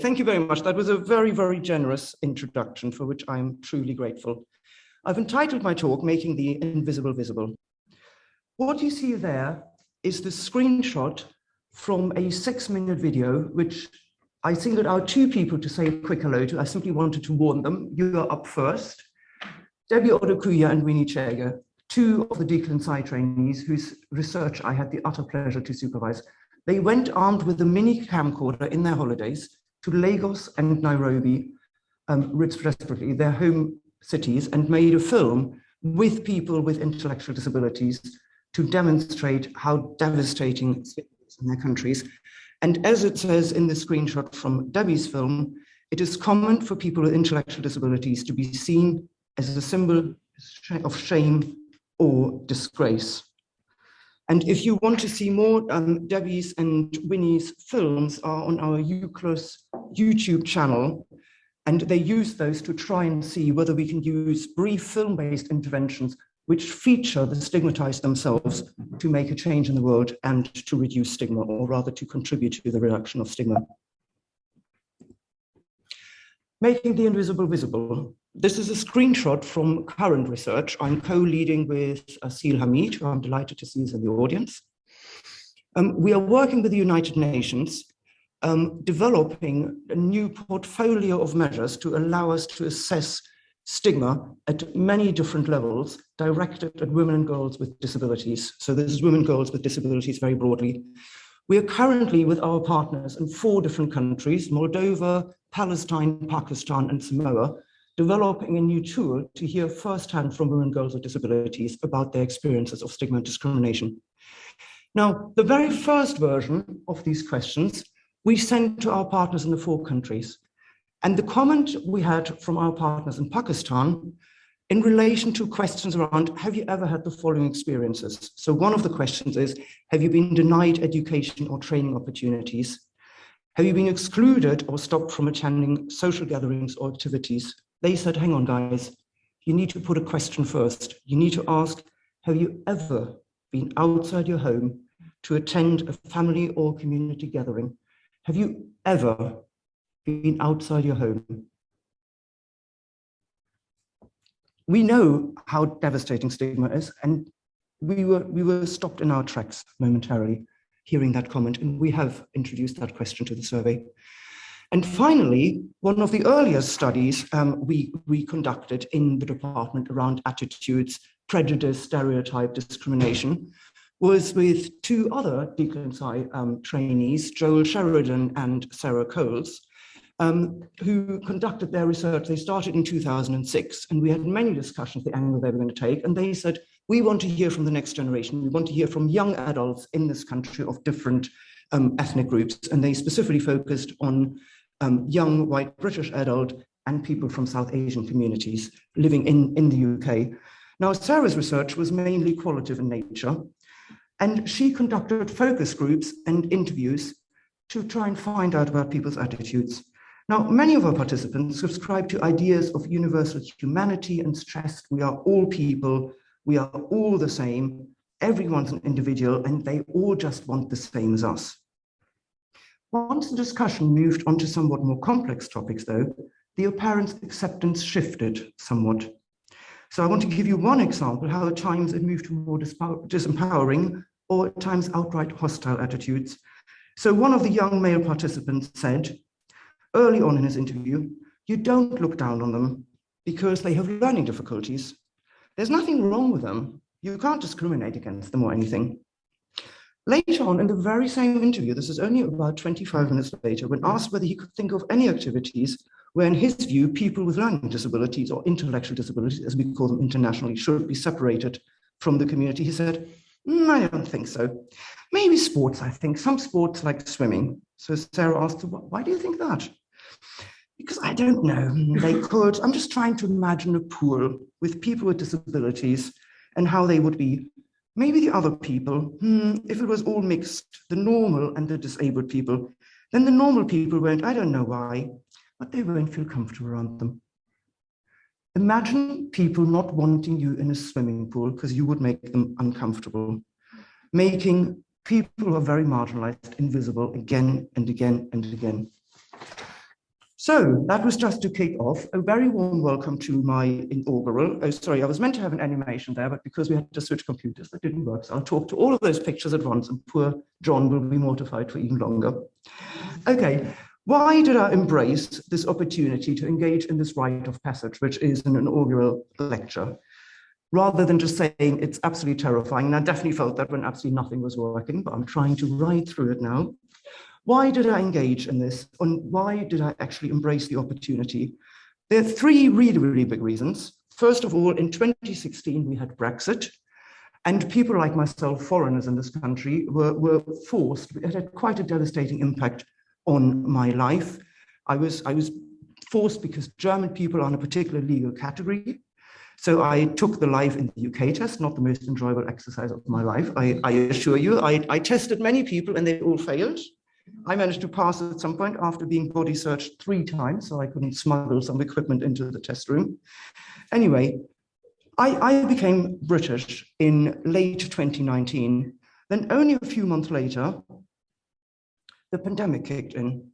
Thank you very much. That was a very, very generous introduction for which I'm truly grateful. I've entitled my talk, Making the Invisible Visible. What you see there is the screenshot from a 6-minute video, which I singled out 2 people to say a quick hello to. I simply wanted to warn them. You are up first. Debbie Odokuya and Winnie Chege, 2 of the Disability Stigma trainees whose research I had the utter pleasure to supervise. They went armed with a mini camcorder in their holidays to Lagos and Nairobi, respectively, their home cities, and made a film with people with intellectual disabilities to demonstrate how devastating it is in their countries. And as it says in the screenshot from Debbie's film, it is common for people with intellectual disabilities to be seen as a symbol of shame or disgrace. And if you want to see more, Debbie's and Winnie's films are on our UCLUS YouTube channel, and they use those to try and see whether we can use brief film-based interventions which feature the stigmatized themselves to make a change in the world and to reduce stigma, or rather to contribute to the reduction of stigma. Making the invisible visible. This is a screenshot from current research I'm co-leading with Asil Hamid, who I'm delighted to see is in the audience. We are working with the United Nations, developing a new portfolio of measures to allow us to assess stigma at many different levels, directed at women and girls with disabilities. So this is women and girls with disabilities very broadly. We are currently with our partners in 4 different countries, Moldova, Palestine, Pakistan, and Samoa, developing a new tool to hear firsthand from women and girls with disabilities about their experiences of stigma and discrimination. Now, the very first version of these questions we sent to our partners in the 4 countries. And the comment we had from our partners in Pakistan in relation to questions around, have you ever had the following experiences? So one of the questions is, have you been denied education or training opportunities? Have you been excluded or stopped from attending social gatherings or activities? They said, hang on, guys, you need to put a question first. You need to ask, have you ever been outside your home to attend a family or community gathering? Have you ever been outside your home? We know how devastating stigma is, and we were stopped in our tracks momentarily hearing that comment, and we have introduced that question to the survey. And finally, one of the earliest studies we conducted in the department around attitudes, prejudice, stereotype, discrimination, was with 2 other Disability Stigma trainees, Joel Sheridan and Sarah Coles, who conducted their research. They started in 2006, and we had many discussions the angle they were going to take, and they said, we want to hear from the next generation. We want to hear from young adults in this country of different ethnic groups, and they specifically focused on young white British adult and people from South Asian communities living in the UK. Now, Sarah's research was mainly qualitative in nature, and she conducted focus groups and interviews to try and find out about people's attitudes. Now, many of our participants subscribe to ideas of universal humanity and stressed, we are all people, we are all the same, everyone's an individual, and they all just want the same as us. Once the discussion moved on to somewhat more complex topics, though, the apparent acceptance shifted somewhat. So I want to give you one example how at times it moved to more disempowering or at times outright hostile attitudes. So one of the young male participants said, early on in his interview, you don't look down on them because they have learning difficulties. There's nothing wrong with them. You can't discriminate against them or anything. Later on in the very same interview, this is only about 25 minutes later, when asked whether he could think of any activities where, in his view, people with learning disabilities or intellectual disabilities, as we call them internationally, should be separated from the community, he said, I don't think so. Maybe sports, I think. Some sports like swimming. So Sarah asked, why do you think that? Because I don't know. They could. I'm just trying to imagine a pool with people with disabilities and how they would be. Maybe the other people, if it was all mixed, the normal and the disabled people, then the normal people won't, I don't know why, but they won't feel comfortable around them. Imagine people not wanting you in a swimming pool because you would make them uncomfortable, making people who are very marginalized invisible again and again and again. So that was just to kick off. A very warm welcome to my inaugural. Oh, sorry, I was meant to have an animation there, but because we had to switch computers, that didn't work. So I'll talk to all of those pictures at once, and poor John will be mortified for even longer. Okay, why did I embrace this opportunity to engage in this rite of passage, which is an inaugural lecture, rather than just saying it's absolutely terrifying? And I definitely felt that when absolutely nothing was working, but I'm trying to ride through it now. Why did I engage in this? And why did I actually embrace the opportunity? There are three really, really big reasons. First of all, in 2016, we had Brexit, and people like myself, foreigners in this country, were forced. It had quite a devastating impact on my life. I was forced because German people are in a particular legal category. So I took the Life in the UK test, not the most enjoyable exercise of my life, I assure you. I tested many people and they all failed. I managed to pass at some point after being body searched 3 times, so I couldn't smuggle some equipment into the test room. Anyway, I became British in late 2019. Then only a few months later, the pandemic kicked in.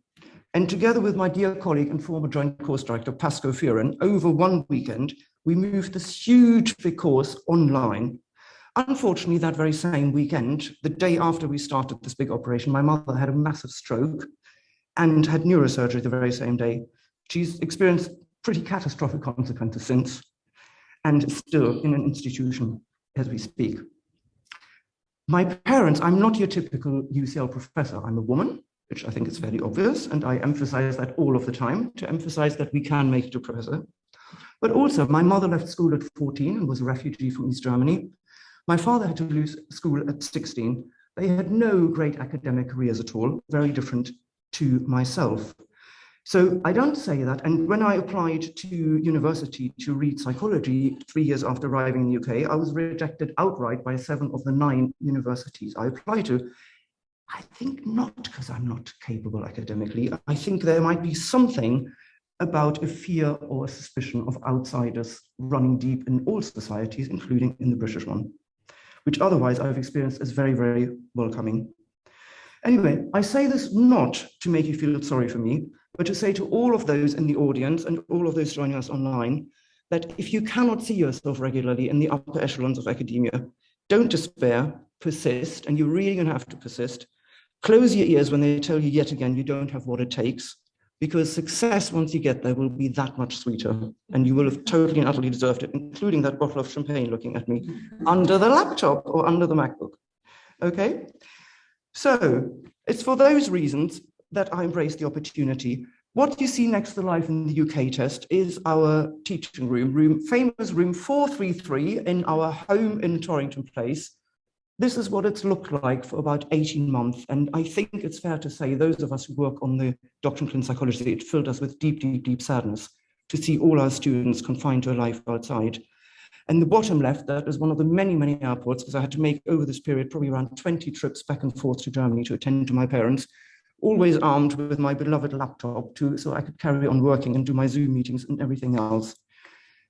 And together with my dear colleague and former joint course director, Pasco Fearon, over one weekend, we moved this huge big course online. Unfortunately, that very same weekend, the day after we started this big operation, my mother had a massive stroke and had neurosurgery the very same day. She's experienced pretty catastrophic consequences since, and is still in an institution as we speak. My parents, I'm not your typical UCL professor. I'm a woman, which I think is fairly obvious, and I emphasize that all of the time to emphasize that we can make it a professor. But also, my mother left school at 14 and was a refugee from East Germany. My father had to leave school at 16. They had no great academic careers at all, very different to myself. So I don't say that. And when I applied to university to read psychology 3 years after arriving in the UK, I was rejected outright by 7 of the 9 universities I applied to. I think not because I'm not capable academically. I think there might be something about a fear or a suspicion of outsiders running deep in all societies, including in the British one, which otherwise I've experienced as very, very welcoming. Anyway, I say this not to make you feel sorry for me, but to say to all of those in the audience and all of those joining us online, that if you cannot see yourself regularly in the upper echelons of academia, don't despair, persist, and you're really gonna have to persist. Close your ears when they tell you yet again you don't have what it takes, because success, once you get there, will be that much sweeter, and you will have totally and utterly deserved it, including that bottle of champagne looking at me under the laptop or under the MacBook. Okay? So it's for those reasons that I embrace the opportunity. What you see next to the Life in the UK test is our teaching room, famous room 433 in our home in Torrington Place. This is what it's looked like for about 18 months. And I think it's fair to say those of us who work on the doctrine of clinical psychology, it filled us with deep, deep, deep sadness to see all our students confined to a life outside. And the bottom left, that is one of the many, many airports, because I had to make over this period probably around 20 trips back and forth to Germany to attend to my parents, always armed with my beloved laptop so I could carry on working and do my Zoom meetings and everything else.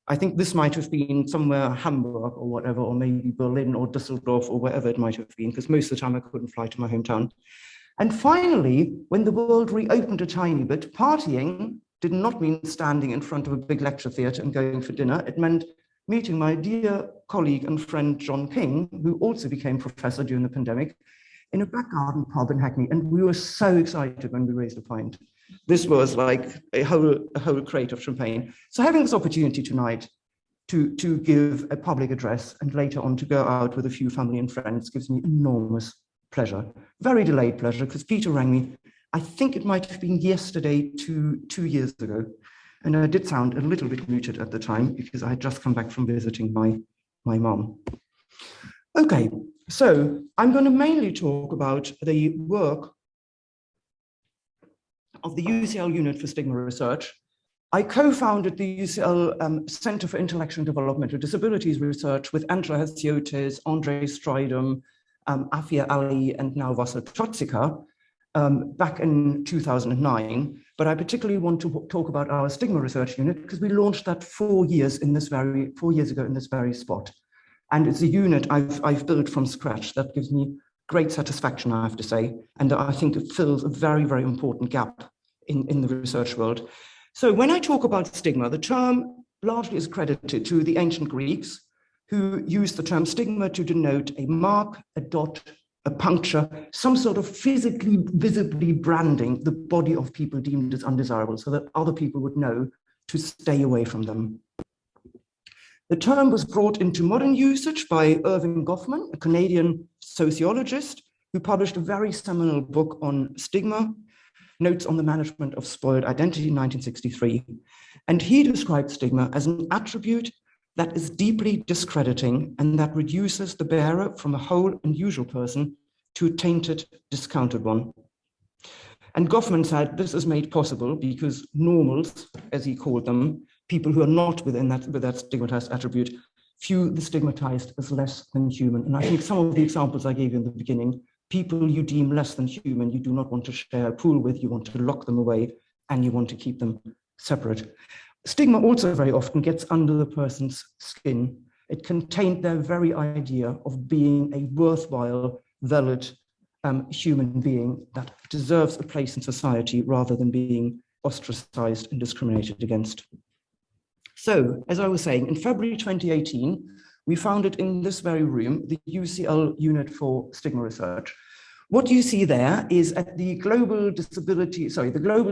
I think this might have been somewhere Hamburg or whatever, or maybe Berlin or Düsseldorf or wherever it might have been, because most of the time I couldn't fly to my hometown. And finally, when the world reopened a tiny bit, partying did not mean standing in front of a big lecture theatre and going for dinner. It meant meeting my dear colleague and friend, John King, who also became professor during the pandemic, in a back garden pub in Hackney. And we were so excited when we raised a pint. This was like a whole crate of champagne. So having this opportunity tonight to give a public address and later on to go out with a few family and friends gives me enormous pleasure. Very delayed pleasure, because Peter rang me, I think it might have been yesterday, 2 years ago. And I did sound a little bit muted at the time because I had just come back from visiting my mom. Okay, so I'm going to mainly talk about the work of the UCL Unit for Stigma Research. I co-founded the UCL Center for Intellectual and Developmental Disabilities Research with Angela Hastiotis, Andre Stridham, Afia Ali, and now Vasil Totsika back in 2009. But I particularly want to talk about our Stigma Research Unit because we launched that 4 years ago in this very spot. And it's a unit I've built from scratch that gives me great satisfaction, I have to say. And I think it fills a very, very important gap in the research world. So when I talk about stigma, the term largely is credited to the ancient Greeks, who used the term stigma to denote a mark, a dot, a puncture, some sort of physically, visibly branding the body of people deemed as undesirable so that other people would know to stay away from them. The term was brought into modern usage by Irving Goffman, a Canadian sociologist, who published a very seminal book on stigma, Notes on the Management of Spoiled Identity in 1963. And he described stigma as an attribute that is deeply discrediting and that reduces the bearer from a whole and usual person to a tainted, discounted one. And Goffman said this is made possible because normals, as he called them, people who are not with that stigmatized attribute, view the stigmatized as less than human. And I think some of the examples I gave you in the beginning, people you deem less than human, you do not want to share a pool with, you want to lock them away, and you want to keep them separate. Stigma also very often gets under the person's skin. It can taint their very idea of being a worthwhile, valid human being that deserves a place in society rather than being ostracized and discriminated against. So, as I was saying, in February 2018, we founded in this very room the UCL Unit for Stigma Research. What you see there is at the Global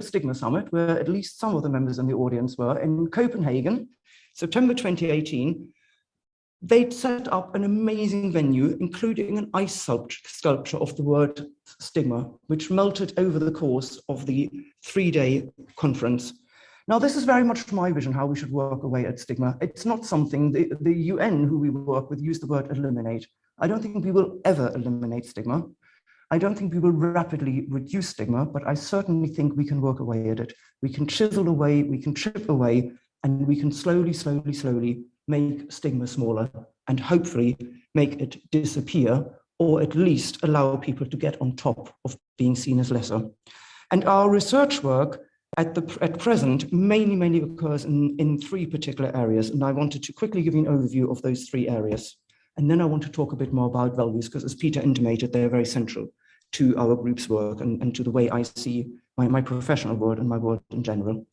Stigma Summit, where at least some of the members in the audience were, in Copenhagen, September 2018, they'd set up an amazing venue, including an ice sculpture of the word stigma, which melted over the course of the 3-day conference. Now, this is very much my vision, how we should work away at stigma. It's not something, the UN who we work with use the word eliminate. I don't think we will ever eliminate stigma. I don't think we will rapidly reduce stigma, but I certainly think we can work away at it. We can chisel away, we can chip away, and we can slowly make stigma smaller and hopefully make it disappear, or at least allow people to get on top of being seen as lesser. And our research work at present mainly occurs in 3 particular areas. And I wanted to quickly give you an overview of those 3 areas. And then I want to talk a bit more about values, because as Peter intimated, they're very central to our group's work and to the way I see my professional world and my world in general.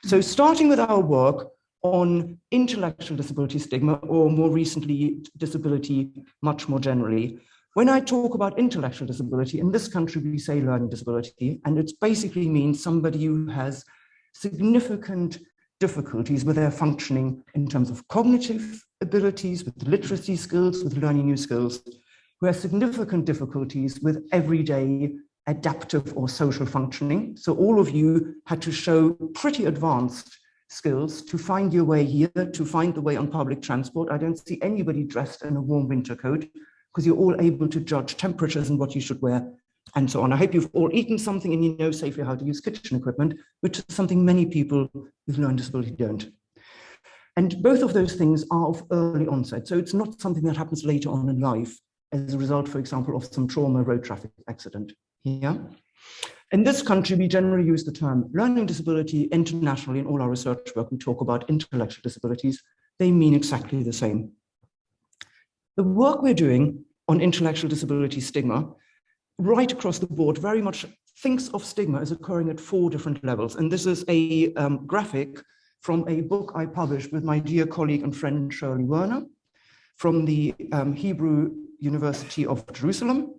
So starting with our work on intellectual disability stigma, or more recently, disability much more generally. When I talk about intellectual disability, in this country, we say learning disability, and it basically means somebody who has significant difficulties with their functioning in terms of cognitive abilities, with literacy skills, with learning new skills, who has significant difficulties with everyday adaptive or social functioning. So all of you had to show pretty advanced skills to find your way here, to find the way on public transport. I don't see anybody dressed in a warm winter coat, because you're all able to judge temperatures and what you should wear and so on. I hope you've all eaten something and you know safely how to use kitchen equipment, which is something many people with learning disability don't. And both of those things are of early onset. So it's not something that happens later on in life as a result, for example, of some trauma road traffic accident. Yeah. In this country, we generally use the term learning disability. Internationally, in all our research work, we talk about intellectual disabilities. They mean exactly the same. The work we're doing on intellectual disability stigma, right across the board, very much thinks of stigma as occurring at 4 different levels. And this is a graphic from a book I published with my dear colleague and friend Shirley Werner from the Hebrew University of Jerusalem.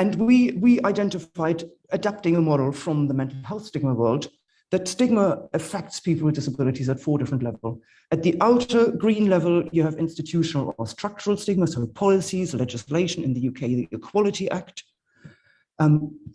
And we identified, adapting a model from the mental health stigma world, that stigma affects people with disabilities at 4 different levels. At the outer green level, you have institutional or structural stigma, so policies, legislation in the UK, the Equality Act.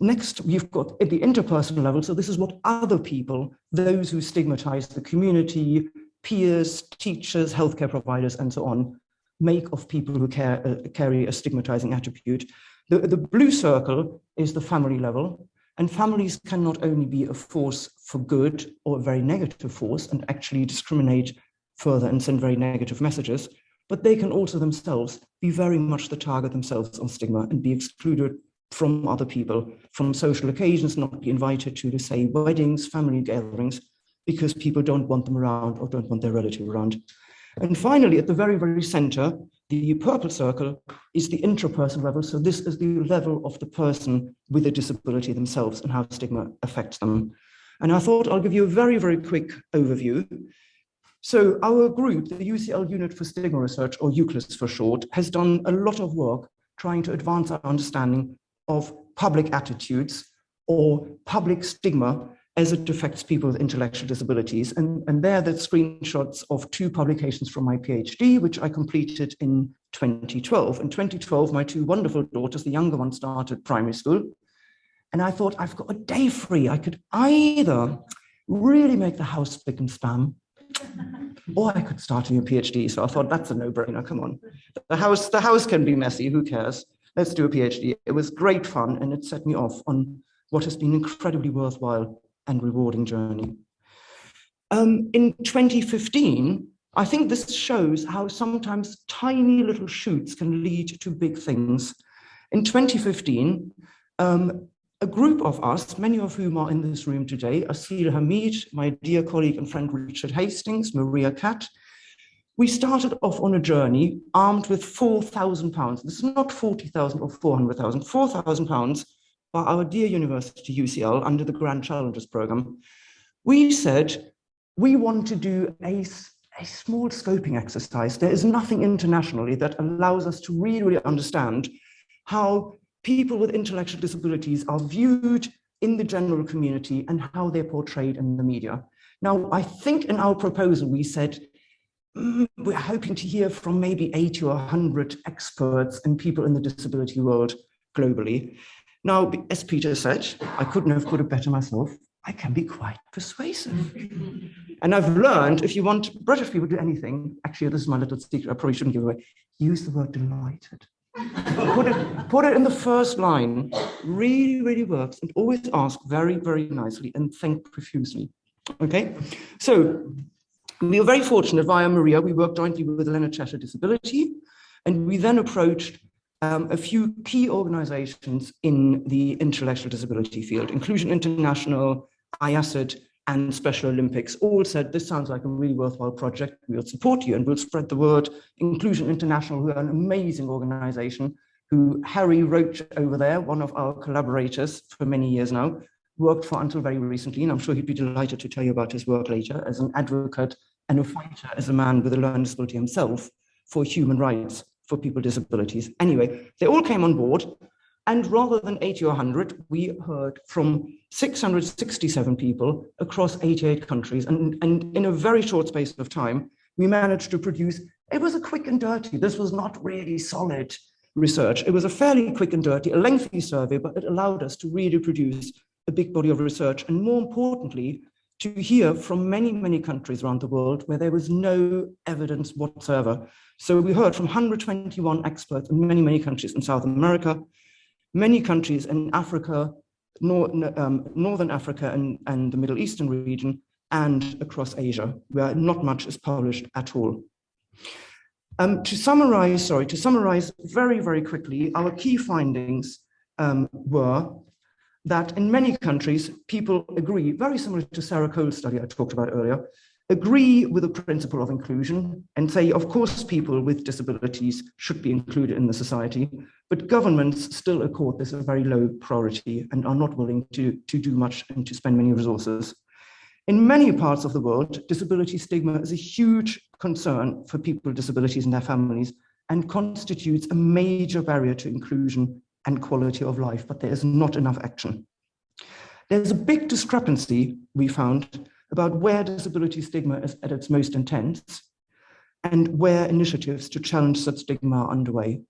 Next, we've got at the interpersonal level, so this is what other people, those who stigmatize the community, peers, teachers, healthcare providers, and so on, make of people who carry a stigmatizing attribute. The blue circle is the family level, and families can not only be a force for good or a very negative force and actually discriminate further and send very negative messages, but they can also themselves be very much the target themselves on stigma and be excluded from other people, from social occasions, not be invited to say, weddings, family gatherings, because people don't want them around or don't want their relative around. And finally, at the very, very center, the purple circle is the intrapersonal level. So this is the level of the person with a disability themselves and how stigma affects them. And I thought I'll give you a very, very quick overview. So our group, the UCL Unit for Stigma Research, or UCLUS for short, has done a lot of work trying to advance our understanding of public attitudes or public stigma as it affects people with intellectual disabilities. And there are the screenshots of 2 publications from my PhD, which I completed in 2012. In 2012, my 2 wonderful daughters, the younger one started primary school, and I thought, I've got a day free. I could either really make the house spick and span, or I could start a new PhD. So I thought, that's a no-brainer, come on. The house can be messy, who cares? Let's do a PhD. It was great fun, and it set me off on what has been an incredibly worthwhile and rewarding journey. In 2015, I think this shows how sometimes tiny little shoots can lead to big things. In 2015, a group of us, many of whom are in this room today, Asil Hamid, my dear colleague and friend Richard Hastings, Maria Catt, we started off on a journey armed with £4,000. This is not 40,000 or 400,000, £4,000 by our dear university, UCL, under the Grand Challenges program. We said, we want to do a small scoping exercise. There is nothing internationally that allows us to really understand how people with intellectual disabilities are viewed in the general community and how they're portrayed in the media. Now, I think in our proposal, we said, we're hoping to hear from maybe 80 or 100 experts and people in the disability world globally. Now, as Peter said, I couldn't have put it better myself, I can be quite persuasive. And I've learned, if you want British people to do anything, actually, this is my little secret, I probably shouldn't give away, use the word delighted. Put it in the first line, really, really works, and always ask very, very nicely and thank profusely, okay? So we were very fortunate via Maria, we worked jointly with the Leonard Cheshire Disability, and we then approached a few key organizations in the intellectual disability field, Inclusion International, IACID, and Special Olympics, all said, this sounds like a really worthwhile project, we'll support you and we'll spread the word. Inclusion International, who are an amazing organization, who Harry Roach over there, one of our collaborators for many years now, worked for until very recently, and I'm sure he'd be delighted to tell you about his work later, as an advocate and a fighter, as a man with a learning disability himself, for human rights for people with disabilities. Anyway, they all came on board, and rather than 80 or 100, we heard from 667 people across 88 countries. And in a very short space of time, we managed to produce, it was a quick and dirty, this was not really solid research. It was a fairly quick and dirty, a lengthy survey, but it allowed us to really produce a big body of research. And more importantly, to hear from many, many countries around the world where there was no evidence whatsoever. So we heard from 121 experts in many, many countries in South America, many countries in Africa, Northern Africa and the Middle Eastern region, and across Asia, where not much is published at all. To summarize very, very quickly, our key findings were that in many countries, people agree, very similar to Sarah Cole's study I talked about earlier, agree with the principle of inclusion and say, of course, people with disabilities should be included in the society, but governments still accord this a very low priority and are not willing to do much and to spend many resources. In many parts of the world, disability stigma is a huge concern for people with disabilities and their families and constitutes a major barrier to inclusion and quality of life, but there is not enough action. There's a big discrepancy, we found, about where disability stigma is at its most intense and where initiatives to challenge such stigma are underway.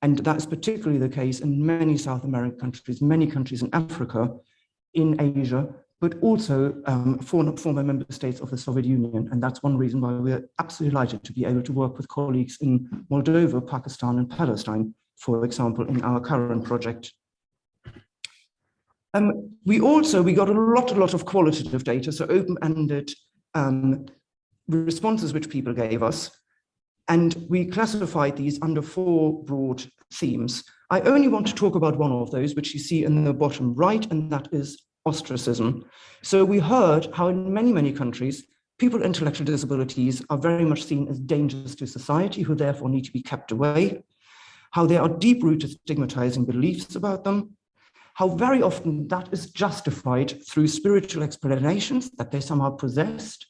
And that's particularly the case in many South American countries, many countries in Africa, in Asia, but also former member states of the Soviet Union. And that's one reason why we're absolutely delighted to be able to work with colleagues in Moldova, Pakistan, and Palestine, for example, in our current project. We got a lot of qualitative data, so open-ended responses which people gave us, and we classified these under 4 broad themes. I only want to talk about one of those, which you see in the bottom right, and that is ostracism. So we heard how in many, many countries, people with intellectual disabilities are very much seen as dangers to society, who therefore need to be kept away, how there are deep-rooted stigmatizing beliefs about them, how very often that is justified through spiritual explanations, that they're somehow possessed,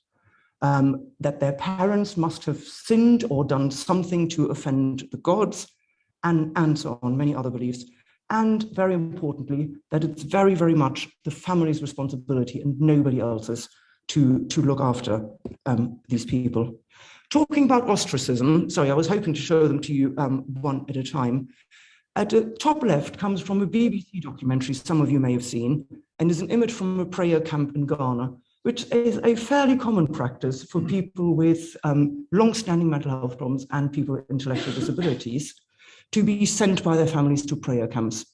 that their parents must have sinned or done something to offend the gods, and so on, many other beliefs. And very importantly, that it's very, very much the family's responsibility and nobody else's to look after these people. Talking about ostracism, sorry, I was hoping to show them to you one at a time. At the top left comes from a BBC documentary some of you may have seen, and is an image from a prayer camp in Ghana, which is a fairly common practice for people with long-standing mental health problems and people with intellectual disabilities to be sent by their families to prayer camps,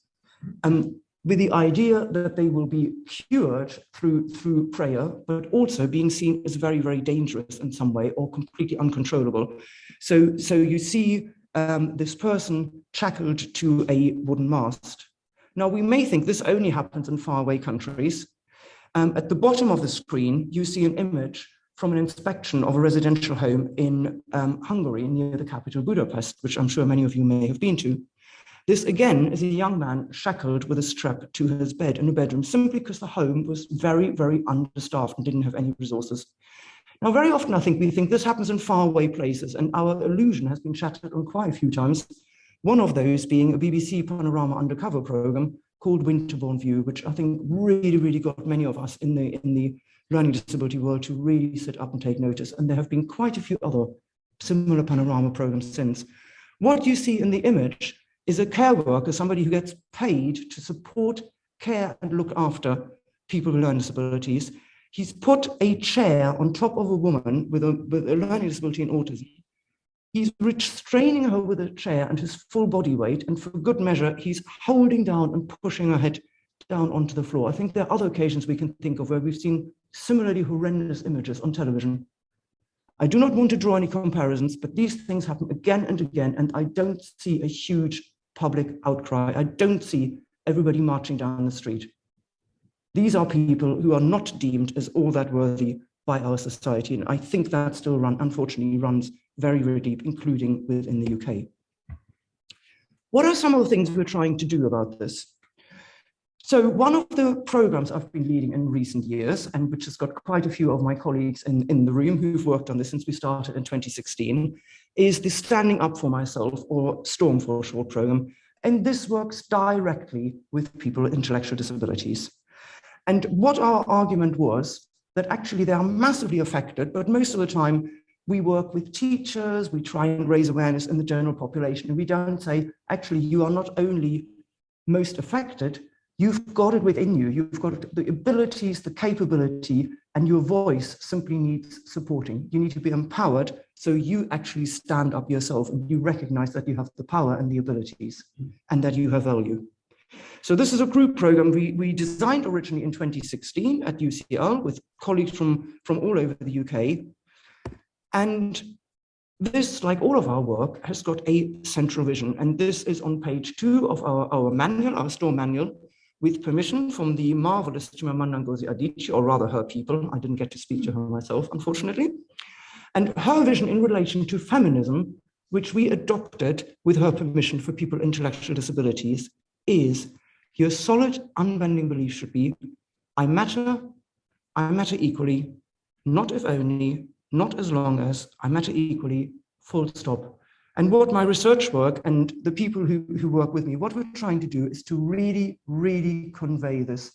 with the idea that they will be cured through prayer, but also being seen as very, very dangerous in some way or completely uncontrollable. So you see this person shackled to a wooden mast. Now, we may think this only happens in faraway countries. At the bottom of the screen, you see an image from an inspection of a residential home in Hungary near the capital Budapest, which I'm sure many of you may have been to. This, again, is a young man shackled with a strap to his bed in a bedroom, simply because the home was very, very understaffed and didn't have any resources. Now, very often, I think we think this happens in faraway places, and our illusion has been shattered on quite a few times. One of those being a BBC Panorama undercover program called Winterbourne View, which I think really, really got many of us in the learning disability world to really sit up and take notice. And there have been quite a few other similar Panorama programs since. What you see in the image is a care worker, somebody who gets paid to support, care, and look after people with learning disabilities. He's put a chair on top of a woman with a learning disability and autism. He's restraining her with a chair and his full body weight, and for good measure, he's holding down and pushing her head down onto the floor. I think there are other occasions we can think of where we've seen similarly horrendous images on television. I do not want to draw any comparisons, but these things happen again and again, and I don't see a huge public outcry. I don't see everybody marching down the street. These are people who are not deemed as all that worthy by our society, and I think that still unfortunately runs very, very deep, including within the UK. What are some of the things we're trying to do about this? So one of the programs I've been leading in recent years, and which has got quite a few of my colleagues in the room who've worked on this since we started in 2016, is the Standing Up for Myself, or STORM for short program. And this works directly with people with intellectual disabilities. And what our argument was that actually they are massively affected, but most of the time we work with teachers, we try and raise awareness in the general population, and we don't say, actually, you are not only most affected, you've got it within you. You've got the abilities, the capability, and your voice simply needs supporting. You need to be empowered so you actually stand up yourself and you recognize that you have the power and the abilities and that you have value. So this is a group program we designed originally in 2016 at UCL with colleagues from all over the UK. And this, like all of our work, has got a central vision. And this is on page 2 of our manual, our STORM manual, with permission from the marvelous Chimamanda Ngozi Adichie, or rather her people. I didn't get to speak to her myself, unfortunately. And her vision in relation to feminism, which we adopted with her permission for people with intellectual disabilities, is your solid, unbending belief should be, I matter equally, not if only, not as long as, I matter equally, full stop. And what my research work and the people who work with me, what we're trying to do is to really, really convey this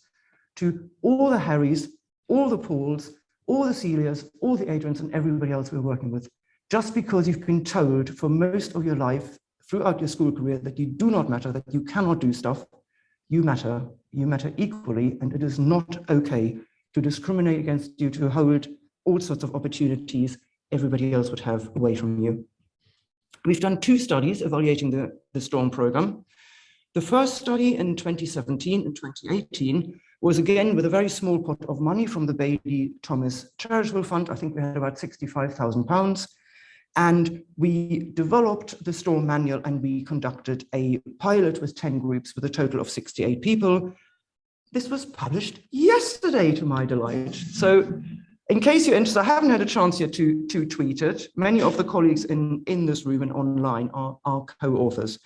to all the Harrys, all the Pauls, all the Celias, all the Adrians, and everybody else we're working with. Just because you've been told for most of your life, throughout your school career, that you do not matter, that you cannot do stuff, you matter equally, and it is not okay to discriminate against you, to hold all sorts of opportunities everybody else would have away from you. We've done 2 studies evaluating the STORM program. The first study in 2017 and 2018 was again with a very small pot of money from the Bailey Thomas Charitable Fund. I think we had about £65,000. And we developed the STORM manual and we conducted a pilot with 10 groups with a total of 68 people. This was published yesterday, to my delight. So In case you're interested, I haven't had a chance yet to tweet it. Many of the colleagues in this room and online are co-authors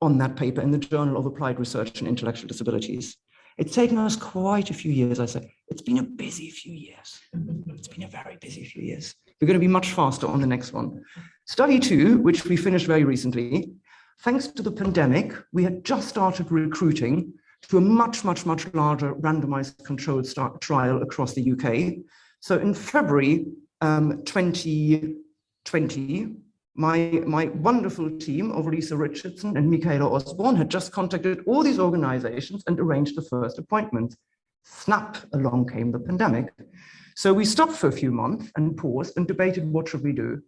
on that paper in the Journal of Applied Research and Intellectual Disabilities. It's taken us quite a few years, I say. It's been a busy few years. It's been a very busy few years. We're going to be much faster on the next one. Study 2, which we finished very recently, thanks to the pandemic, we had just started recruiting to a much, much, much larger randomized controlled trial across the UK. So in February 2020, my wonderful team of Lisa Richardson and Michaela Osborne had just contacted all these organizations and arranged the first appointment. Snap, along came the pandemic. So we stopped for a few months and paused and debated what should we do.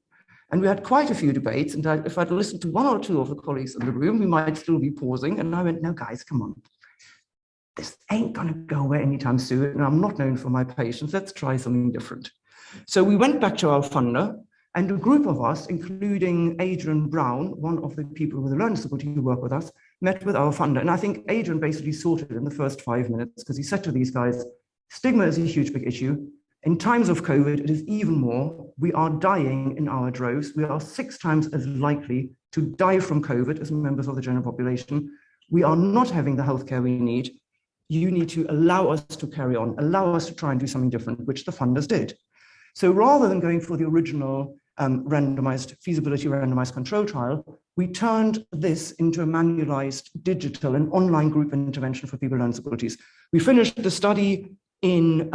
And we had quite a few debates. And if I'd listened to one or two of the colleagues in the room, we might still be pausing. And I went, no, guys, come on. This ain't going to go away anytime soon. And I'm not known for my patience. Let's try something different. So we went back to our funder, and a group of us, including Adrian Brown, one of the people with a learning disability who work with us, met with our funder. And I think Adrian basically sorted in the first 5 minutes, because he said to these guys, stigma is a huge, big issue. In times of COVID, it is even more. We are dying in our droves. We are 6 times as likely to die from COVID as members of the general population. We are not having the healthcare we need. You need to allow us to carry on, allow us to try and do something different, which the funders did. So rather than going for the original feasibility randomized control trial, we turned this into a manualized digital and online group intervention for people with learning disabilities. We finished the study in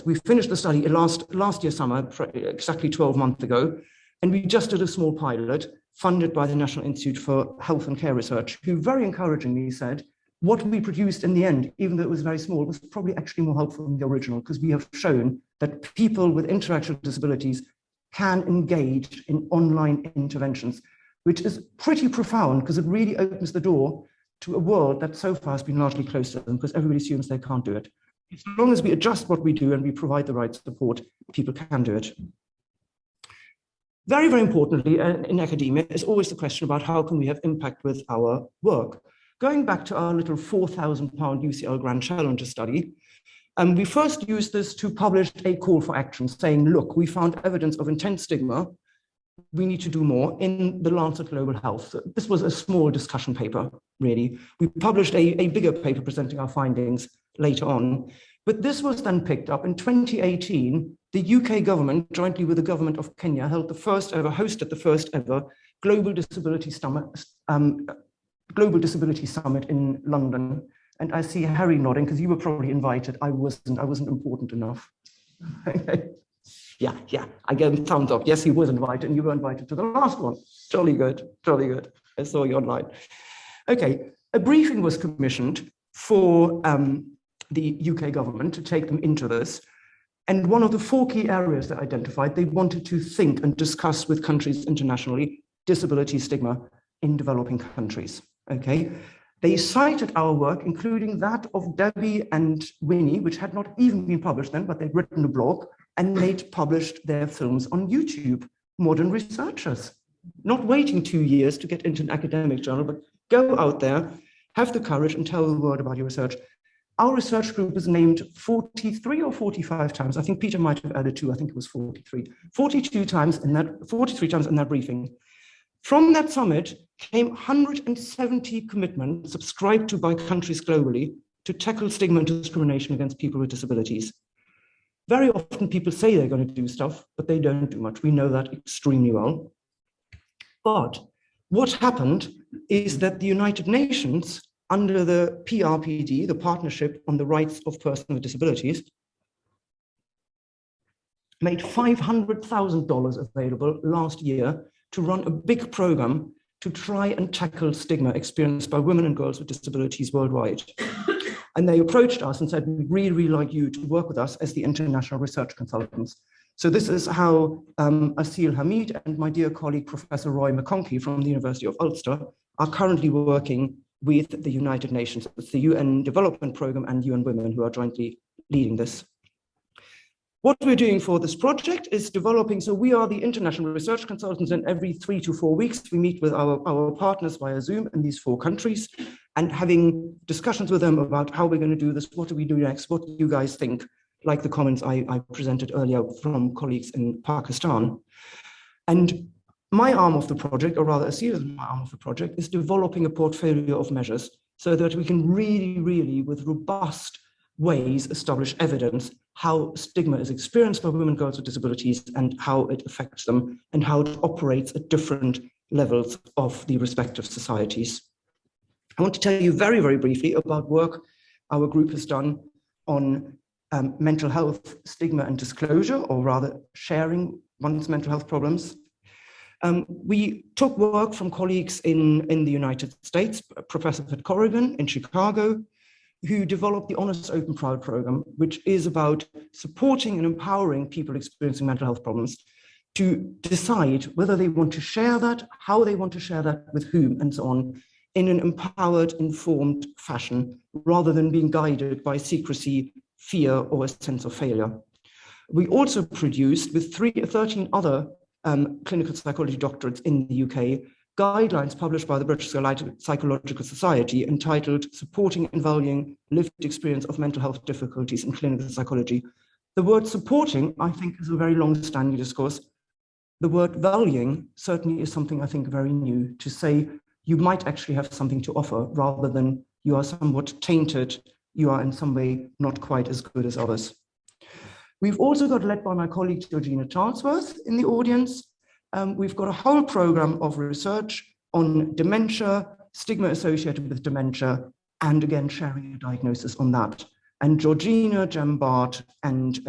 we finished the study last year summer, exactly 12 months ago, and we just did a small pilot funded by the National Institute for Health and Care Research, who very encouragingly said, what we produced in the end, even though it was very small, was probably actually more helpful than the original, because we have shown that people with intellectual disabilities can engage in online interventions, which is pretty profound, because it really opens the door to a world that so far has been largely closed to them, because everybody assumes they can't do it. As long as we adjust what we do and we provide the right support, people can do it. Very, very importantly, in academia, is always the question about how can we have impact with our work. Going back to our little £4,000 UCL Grand Challenger study, we first used this to publish a call for action saying, look, we found evidence of intense stigma. We need to do more in the Lancet Global Health. So this was a small discussion paper, really. We published a bigger paper presenting our findings later on. But this was then picked up in 2018. The UK government, jointly with the government of Kenya, hosted the first ever Global Disability Summit in London. And I see Harry nodding, because you were probably invited. I wasn't important enough. Yeah, I get a thumbs up. Yes, he was invited, and you were invited to the last one. Jolly good, jolly good. I saw you online. Okay, a briefing was commissioned for the UK government to take them into this. And one of the 4 key areas they identified, they wanted to think and discuss with countries internationally disability stigma in developing countries. Okay, they cited our work, including that of Debbie and Winnie, which had not even been published then, but they'd written a blog, and they'd published their films on YouTube. Modern researchers, not waiting 2 years to get into an academic journal, but go out there, have the courage, and tell the world about your research. Our research group is named 43 or 45 times. I think Peter might have added 2. I think it was 43. 43 times in that briefing. From that summit came 170 commitments subscribed to by countries globally to tackle stigma and discrimination against people with disabilities. Very often people say they're going to do stuff, but they don't do much. We know that extremely well. But what happened is that the United Nations, under the PRPD, the Partnership on the Rights of Persons with Disabilities, made $500,000 available last year to run a big program to try and tackle stigma experienced by women and girls with disabilities worldwide. And they approached us and said, we'd really, really like you to work with us as the international research consultants. So this is how Asil Hamid and my dear colleague, Professor Roy McConkie from the University of Ulster, are currently working with the United Nations. It's the UN Development Programme and UN Women who are jointly leading this. What we're doing for this project is developing, so we are the international research consultants, and every 3 to 4 weeks, we meet with our partners via Zoom in these 4 countries and having discussions with them about how we're going to do this, what do we do next, what do you guys think, like the comments I presented earlier from colleagues in Pakistan. And my arm of the project, or rather a series of my arm of the project, is developing a portfolio of measures so that we can really, with robust ways establish evidence how stigma is experienced by women and girls with disabilities and how it affects them and how it operates at different levels of the respective societies. I want to tell you very briefly about work our group has done on mental health stigma and disclosure, or rather sharing one's mental health problems. We took work from colleagues in the United States, Professor at Corrigan in Chicago, who developed the Honest Open Proud program, which is about supporting and empowering people experiencing mental health problems to decide whether they want to share that, how they want to share that, with whom, and so on, in an empowered, informed fashion, rather than being guided by secrecy, fear, or a sense of failure. We also produced, with 13 other clinical psychology doctorates in the UK, guidelines published by the British Psychological Society entitled Supporting and Valuing Lived Experience of Mental Health Difficulties in Clinical Psychology. The word supporting, I think, is a very long-standing discourse. The word valuing certainly is something I think very new, to say you might actually have something to offer rather than you are somewhat tainted, you are in some way not quite as good as others. We've also got, led by my colleague Georgina Charlesworth in the audience, we've got a whole program of research on dementia, stigma associated with dementia, and again, sharing a diagnosis on that. And Georgina, Jem Bart, and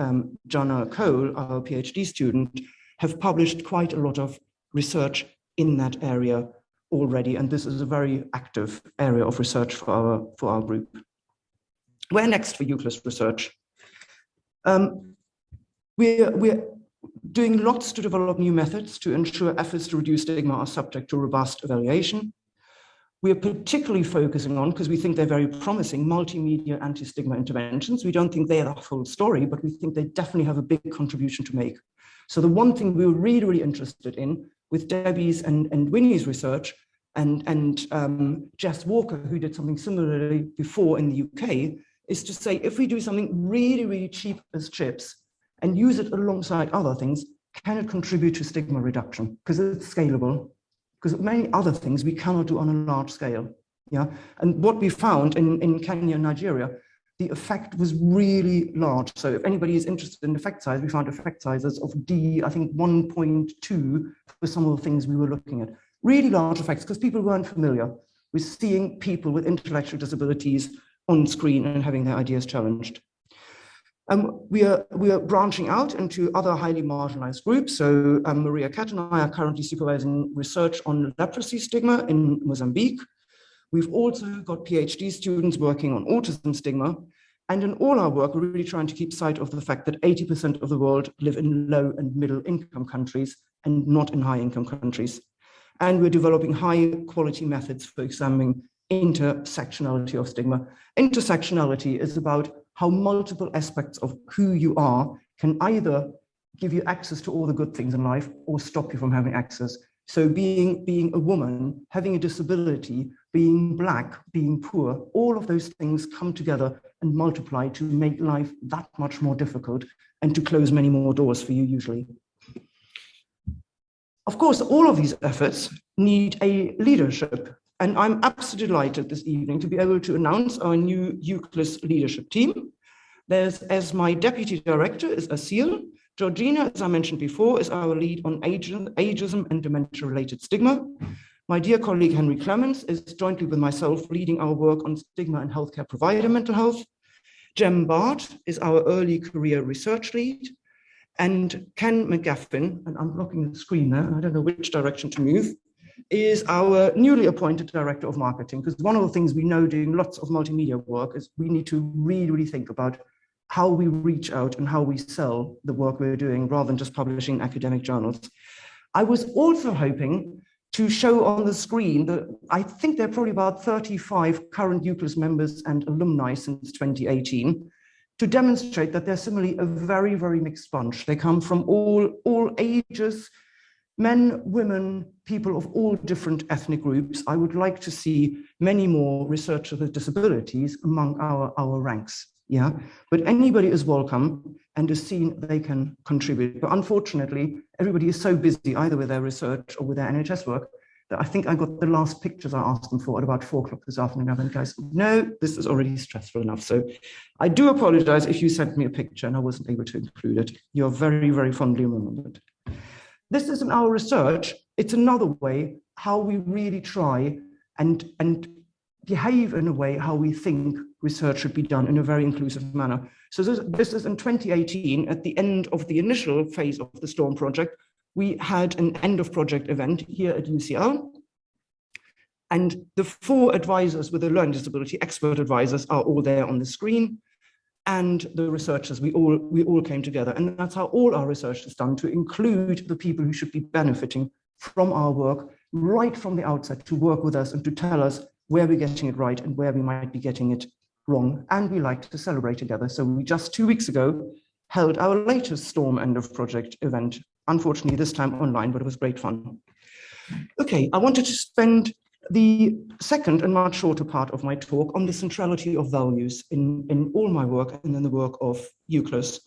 Jana Cole, our PhD student, have published quite a lot of research in that area already. And this is a very active area of research for our group. Where next for UCLUS Research? We're doing lots to develop new methods to ensure efforts to reduce stigma are subject to robust evaluation. We are particularly focusing on, because we think they're very promising, multimedia anti-stigma interventions. We don't think they're the whole story, but we think they definitely have a big contribution to make. So the one thing we were really interested in with Debbie's and Winnie's research and Jess Walker, who did something similarly before in the UK, is to say, if we do something really cheap as chips and use it alongside other things, can it contribute to stigma reduction? Because it's scalable. Because many other things we cannot do on a large scale. Yeah, and what we found in Kenya and Nigeria, the effect was really large. So if anybody is interested in effect size, we found effect sizes of I think 1.2 for some of the things we were looking at. Really large effects, because people weren't familiar with seeing people with intellectual disabilities on screen and having their ideas challenged. We are branching out into other highly marginalized groups. So Maria Cat and I are currently supervising research on leprosy stigma in Mozambique. We've also got PhD students working on autism stigma. And in all our work, we're really trying to keep sight of the fact that 80% of the world live in low and middle income countries and not in high income countries. And we're developing high quality methods for examining intersectionality of stigma. Intersectionality is about how multiple aspects of who you are can either give you access to all the good things in life or stop you from having access. So being a woman, having a disability, being Black, being poor, all of those things come together and multiply to make life that much more difficult and to close many more doors for you usually. Of course, all of these efforts need a leadership. And I'm absolutely delighted this evening to be able to announce our new UCLUS leadership team. There's, as my deputy director is Asil. Georgina, as I mentioned before, is our lead on ageism and dementia-related stigma. My dear colleague Henry Clements is jointly with myself leading our work on stigma and healthcare provider mental health. Jem Bart is our early career research lead. And Ken McGaffin, and I'm blocking the screen there, and I don't know which direction to move, is our newly appointed director of marketing. Because one of the things we know doing lots of multimedia work is we need to really think about how we reach out and how we sell the work we're doing rather than just publishing academic journals. I was also hoping to show on the screen that I think there are probably about 35 current UCLUS members and alumni since 2018. to demonstrate that they're similarly a very, very mixed bunch. They come from all ages, men, women, people of all different ethnic groups. I would like to see many more researchers with disabilities among our ranks. Yeah, but anybody is welcome and is seen they can contribute. But unfortunately, everybody is so busy either with their research or with their NHS work that I think I got the last pictures I asked them for at about 4 o'clock this afternoon. I went, guys, no, this is already stressful enough. So I do apologize if you sent me a picture and I wasn't able to include it. You're very, very fondly remembered. This isn't our research. It's another way how we really try and behave in a way how we think research should be done in a very inclusive manner. So this is in 2018, at the end of the initial phase of the STORM project, we had an end of project event here at UCL. And the 4 advisors with the learning disability, expert advisors, are all there on the screen. And the researchers, we all came together. And that's how all our research is done, to include the people who should be benefiting from our work right from the outset, to work with us and to tell us where we're getting it right and where we might be getting it wrong. And we like to celebrate together. So we just 2 weeks ago held our latest STORM end of project event. Unfortunately, this time online, but it was great fun. Okay, I wanted to spend the second and much shorter part of my talk on the centrality of values in all my work and in the work of UCLUS.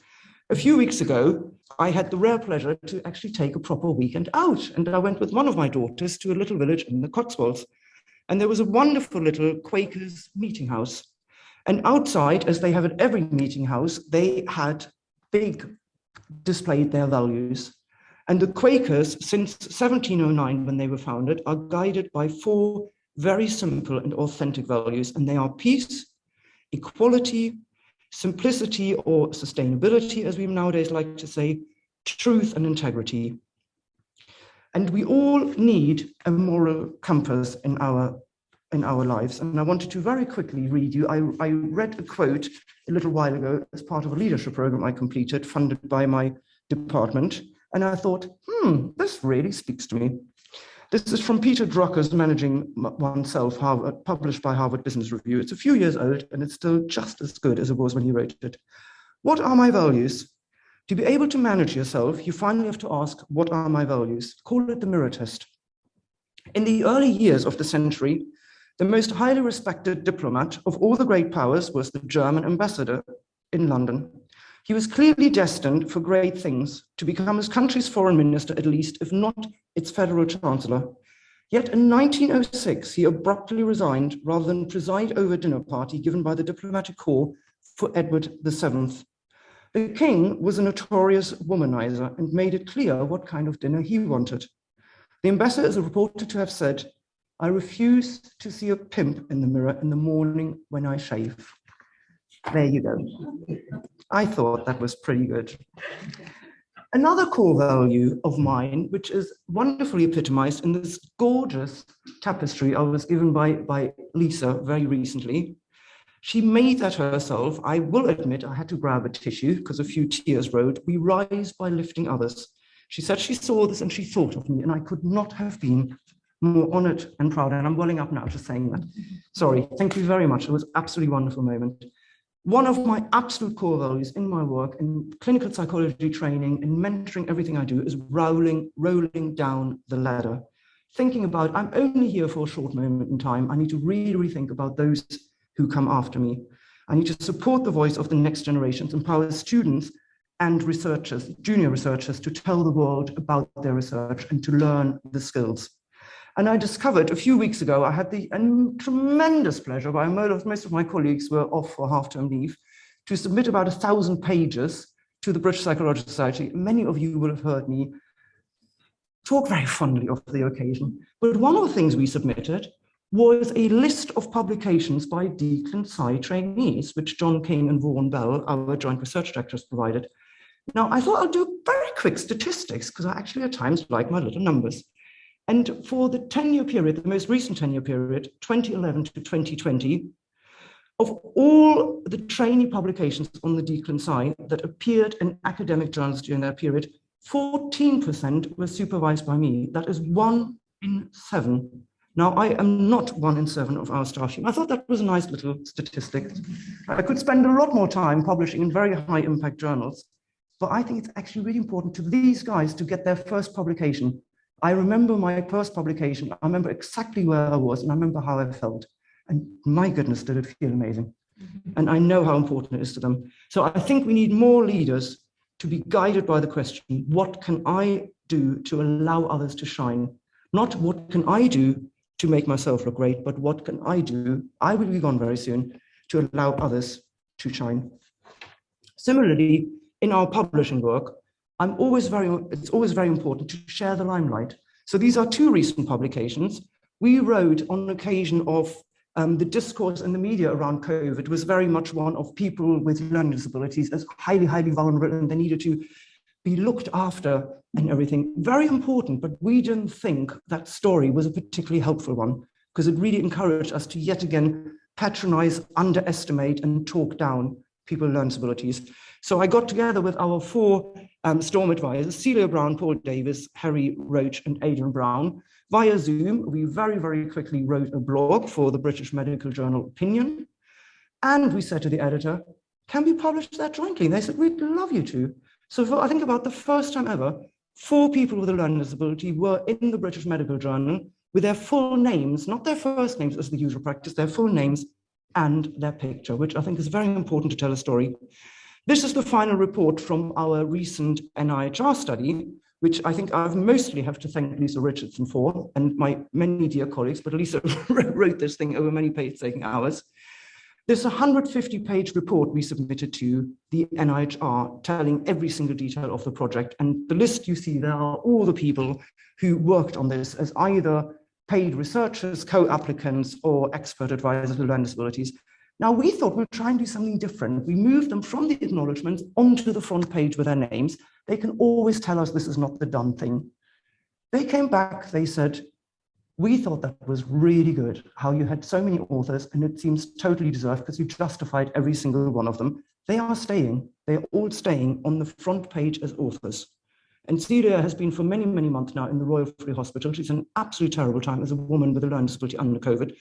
A few weeks ago, I had the rare pleasure to actually take a proper weekend out, and I went with one of my daughters to a little village in the Cotswolds. And there was a wonderful little Quakers meeting house. And outside, as they have at every meeting house, they had displayed their values. And the Quakers, since 1709, when they were founded, are guided by 4 very simple and authentic values. And they are peace, equality, simplicity or sustainability, as we nowadays like to say, truth and integrity. And we all need a moral compass in our lives. And I wanted to very quickly read you. I read a quote a little while ago as part of a leadership program I completed, funded by my department. And I thought, this really speaks to me. This is from Peter Drucker's Managing Oneself, published by Harvard Business Review. It's a few years old, and it's still just as good as it was when he wrote it. What are my values? To be able to manage yourself, you finally have to ask, what are my values? Call it the mirror test. In the early years of the century, the most highly respected diplomat of all the great powers was the German ambassador in London. He was clearly destined for great things, to become his country's foreign minister at least, if not its federal chancellor. Yet in 1906, he abruptly resigned rather than preside over a dinner party given by the diplomatic corps for Edward VII. The king was a notorious womanizer and made it clear what kind of dinner he wanted. The ambassador is reported to have said, "I refuse to see a pimp in the mirror in the morning when I shave." There you go. I thought that was pretty good. Another core value of mine, which is wonderfully epitomized in this gorgeous tapestry I was given by Lisa very recently. She made that herself. I will admit I had to grab a tissue because a few tears rolled. We rise by lifting others. She said she saw this and she thought of me, and I could not have been more honored and proud. And I'm welling up now just saying that. Sorry, thank you very much. It was an absolutely wonderful moment. One of my absolute core values in my work in clinical psychology training and mentoring everything I do is rolling down the ladder. Thinking about, I'm only here for a short moment in time. I need to really think about those who come after me. I need to support the voice of the next generations, empower students and researchers, junior researchers, to tell the world about their research and to learn the skills. And I discovered a few weeks ago, I had the tremendous pleasure, while most of my colleagues were off for half-term leave, to submit about 1,000 pages to the British Psychological Society. Many of you will have heard me talk very fondly of the occasion. But one of the things we submitted was a list of publications by Disability Stigma trainees, which John King and Vaughan Bell, our joint research directors, provided. Now, I thought I'll do very quick statistics, because I actually at times like my little numbers. And for the 10-year period, the most recent 10-year period, 2011 to 2020, of all the trainee publications on the Disability Stigma that appeared in academic journals during that period, 14% were supervised by me. That is 1 in 7. Now, I am not 1 in 7 of our staff team. I thought that was a nice little statistic. I could spend a lot more time publishing in very high impact journals, but I think it's actually really important to these guys to get their first publication. I remember my first publication. I remember exactly where I was, and I remember how I felt. And my goodness, did it feel amazing. And I know how important it is to them. So I think we need more leaders to be guided by the question, what can I do to allow others to shine? Not what can I do to make myself look great, but what can I do? I will be gone very soon, to allow others to shine. Similarly, in our publishing work, it's always very important to share the limelight. So these are 2 recent publications. We wrote on occasion of the discourse in the media around COVID was very much one of people with learning disabilities as highly, highly vulnerable, and they needed to be looked after and everything. Very important, but we didn't think that story was a particularly helpful one, because it really encouraged us to yet again patronize, underestimate, and talk down people with learning disabilities. So I got together with our 4 STORM advisors, Celia Brown, Paul Davis, Harry Roach, and Adrian Brown. Via Zoom, we very, very quickly wrote a blog for the British Medical Journal Opinion. And we said to the editor, can we publish that jointly? And they said, we'd love you to. So for, I think about the first time ever, 4 people with a learning disability were in the British Medical Journal with their full names, not their first names as the usual practice, their full names and their picture, which I think is very important to tell a story. This is the final report from our recent NIHR study, which I think I mostly have to thank Lisa Richardson for, and my many dear colleagues, but Lisa wrote this thing over many painstaking hours. There's a 150-page report we submitted to the NIHR telling every single detail of the project. And the list you see there are all the people who worked on this as either paid researchers, co-applicants, or expert advisors with learning disabilities. Now, we thought we'd try and do something different. We moved them from the acknowledgements onto the front page with their names. They can always tell us this is not the done thing. They came back, they said, we thought that was really good, how you had so many authors, and it seems totally deserved because you justified every single one of them. They are staying, they're all staying on the front page as authors. And Celia has been for many, many months now in the Royal Free Hospital. She's an absolutely terrible time as a woman with a learning disability under COVID.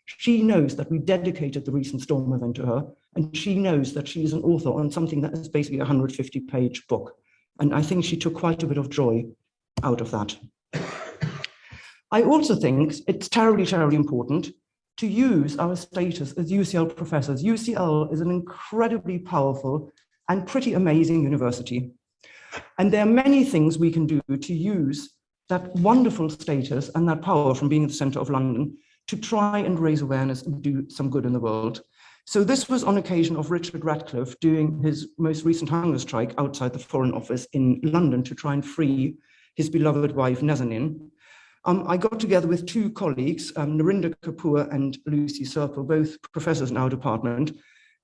She knows that we dedicated the recent STORM event to her, and she knows that she is an author on something that is basically a 150-page book. And I think she took quite a bit of joy out of that. I also think it's terribly, terribly important to use our status as UCL professors. UCL is an incredibly powerful and pretty amazing university. And there are many things we can do to use that wonderful status and that power from being at the center of London to try and raise awareness and do some good in the world. So this was on occasion of Richard Ratcliffe doing his most recent hunger strike outside the Foreign Office in London to try and free his beloved wife, Nazanin. I got together with 2 colleagues, Narinder Kapoor and Lucy Serpel, both professors in our department,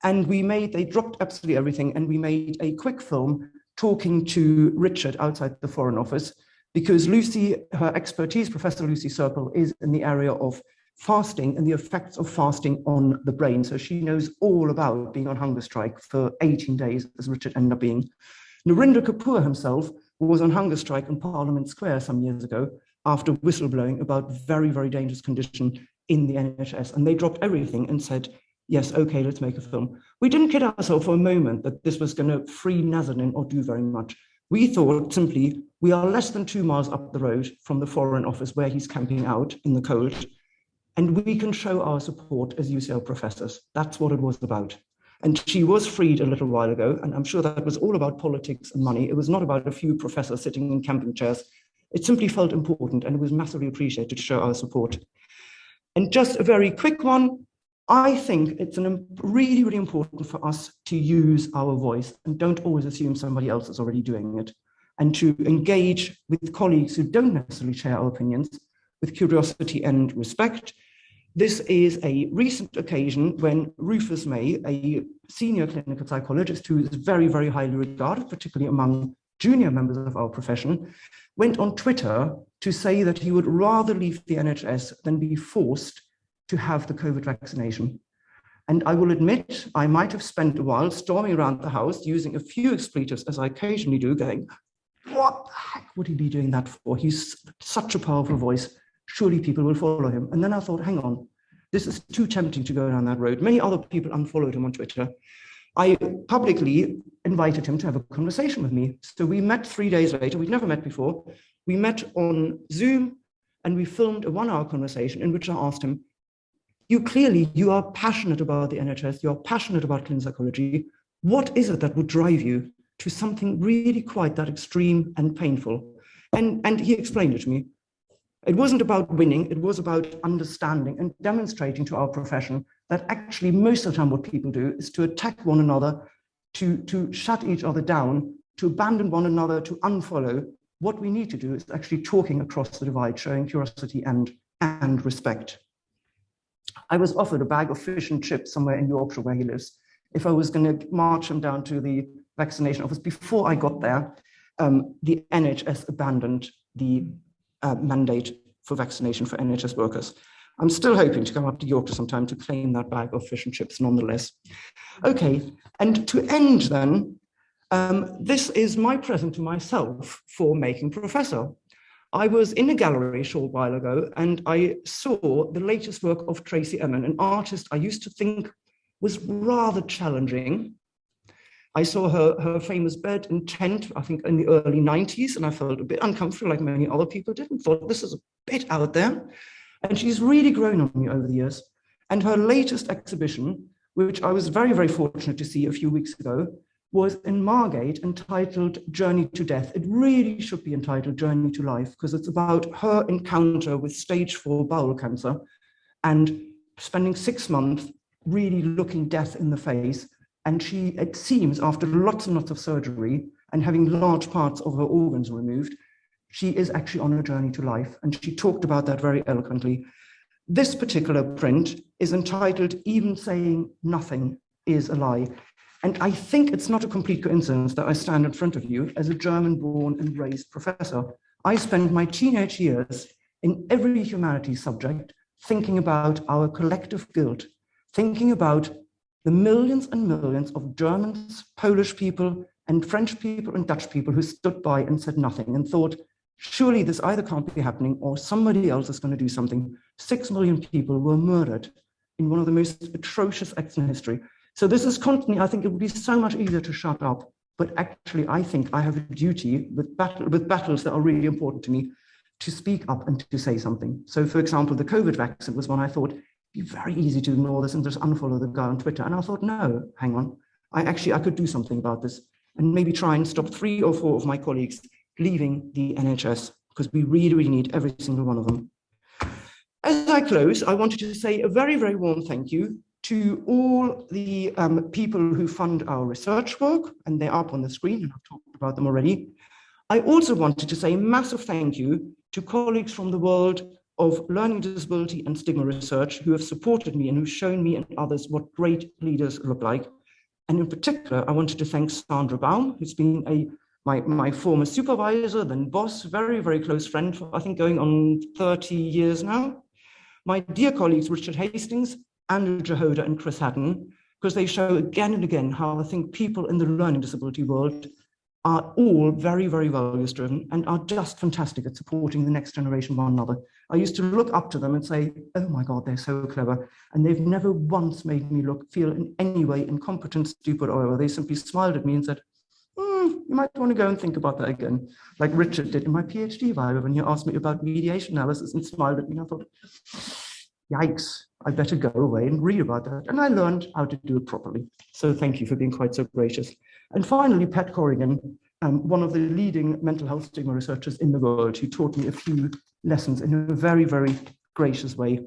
and they dropped absolutely everything, and we made a quick film talking to Richard outside the Foreign Office, because Lucy, her expertise, Professor Lucy Serpel, is in the area of fasting and the effects of fasting on the brain. So she knows all about being on hunger strike for 18 days, as Richard ended up being. Narinder Kapoor himself was on hunger strike in Parliament Square some years ago after whistleblowing about very, very dangerous condition in the NHS. And they dropped everything and said, yes, okay, let's make a film. We didn't kid ourselves for a moment that this was going to free Nazanin or do very much. We thought simply, we are less than 2 miles up the road from the Foreign Office where he's camping out in the cold, and we can show our support as UCL professors. That's what it was about. And she was freed a little while ago, and I'm sure that was all about politics and money. It was not about a few professors sitting in camping chairs. It simply felt important, and it was massively appreciated to show our support. And just a very quick one, I think it's really, really important for us to use our voice and don't always assume somebody else is already doing it, and to engage with colleagues who don't necessarily share our opinions with curiosity and respect. This is a recent occasion when Rufus May, a senior clinical psychologist who is very, very highly regarded, particularly among junior members of our profession, went on Twitter to say that he would rather leave the NHS than be forced to have the COVID vaccination. And I will admit, I might have spent a while storming around the house using a few expletives, as I occasionally do, going, what the heck would he be doing that for? He's such a powerful voice. surely people will follow him. And then I thought, hang on, this is too tempting to go down that road. Many other people unfollowed him on Twitter. I publicly invited him to have a conversation with me. So we met 3 days later. We'd never met before. We met on Zoom and we filmed a 1-hour conversation in which I asked him, you are passionate about the NHS, you're passionate about clinical psychology. What is it that would drive you to something really quite that extreme and painful? And he explained it to me. It wasn't about winning, it was about understanding and demonstrating to our profession that actually most of the time what people do is to attack one another, to shut each other down, to abandon one another, to unfollow. What we need to do is actually talking across the divide, showing curiosity and respect. I was offered a bag of fish and chips somewhere in Yorkshire where he lives. If I was going to march him down to the vaccination office, before I got there, the NHS abandoned the mandate for vaccination for NHS workers. I'm still hoping to come up to Yorkshire sometime to claim that bag of fish and chips nonetheless. Okay, and to end then, this is my present to myself for making professor. I was in a gallery a short while ago and I saw the latest work of Tracey Emin, an artist I used to think was rather challenging. I saw her famous Bed and Tent, I think in the early 90s, and I felt a bit uncomfortable like many other people did and thought this is a bit out there. And she's really grown on me over the years. And her latest exhibition, which I was very, very fortunate to see a few weeks ago, was in Margate entitled Journey to Death. It really should be entitled Journey to Life because it's about her encounter with stage 4 bowel cancer and spending 6 months really looking death in the face. And she, it seems, after lots and lots of surgery and having large parts of her organs removed, she is actually on a journey to life. And she talked about that very eloquently. This particular print is entitled Even Saying Nothing is a Lie. And I think it's not a complete coincidence that I stand in front of you as a German-born and raised professor. I spent my teenage years in every humanities subject thinking about our collective guilt, thinking about the millions and millions of Germans, Polish people, and French people and Dutch people who stood by and said nothing and thought, surely this either can't be happening or somebody else is going to do something. 6 million people were murdered in one of the most atrocious acts in history. So this is constantly, I think it would be so much easier to shut up, but actually I think I have a duty with battles that are really important to me to speak up and to say something. So for example, the COVID vaccine was one I thought, be very easy to ignore this and just unfollow the guy on Twitter. And I thought, no, hang on, I could do something about this and maybe try and stop 3 or 4 of my colleagues leaving the NHS because we really, really need every single one of them. As I close, I wanted to say a very, very warm thank you to all the people who fund our research work, and they're up on the screen, and I've talked about them already. I also wanted to say a massive thank you to colleagues from the world of learning disability and stigma research who have supported me and who've shown me and others what great leaders look like. And in particular, I wanted to thank Sandra Baum, who's been my former supervisor, then boss, very, very close friend for I think going on 30 years now. My dear colleagues, Richard Hastings, Andrew Jehoda and Chris Hatton, because they show again and again how I think people in the learning disability world are all very, very values driven and are just fantastic at supporting the next generation one another. I used to look up to them and say, oh my God, they're so clever. And they've never once made me feel in any way incompetent, stupid, or whatever. They simply smiled at me and said, you might want to go and think about that again. Like Richard did in my PhD viva when he asked me about mediation analysis and smiled at me. And I thought, yikes, I better go away and read about that. And I learned how to do it properly. So thank you for being quite so gracious. And finally, Pat Corrigan, one of the leading mental health stigma researchers in the world, who taught me a few lessons in a very, very gracious way.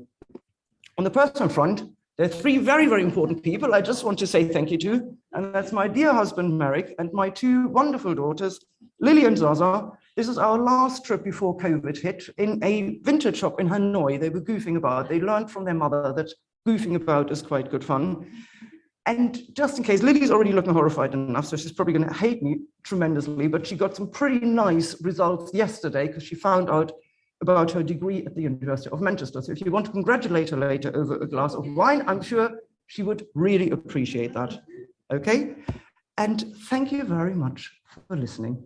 On the personal front, there are 3 very, very important people I just want to say thank you to. And that's my dear husband, Merrick, and my 2 wonderful daughters, Lily and Zaza. This is our last trip before COVID hit in a vintage shop in Hanoi. They were goofing about. They learned from their mother that goofing about is quite good fun. And just in case, Lily's already looking horrified enough, so she's probably going to hate me tremendously, but she got some pretty nice results yesterday because she found out about her degree at the University of Manchester. So if you want to congratulate her later over a glass of wine, I'm sure she would really appreciate that. Okay? And thank you very much for listening.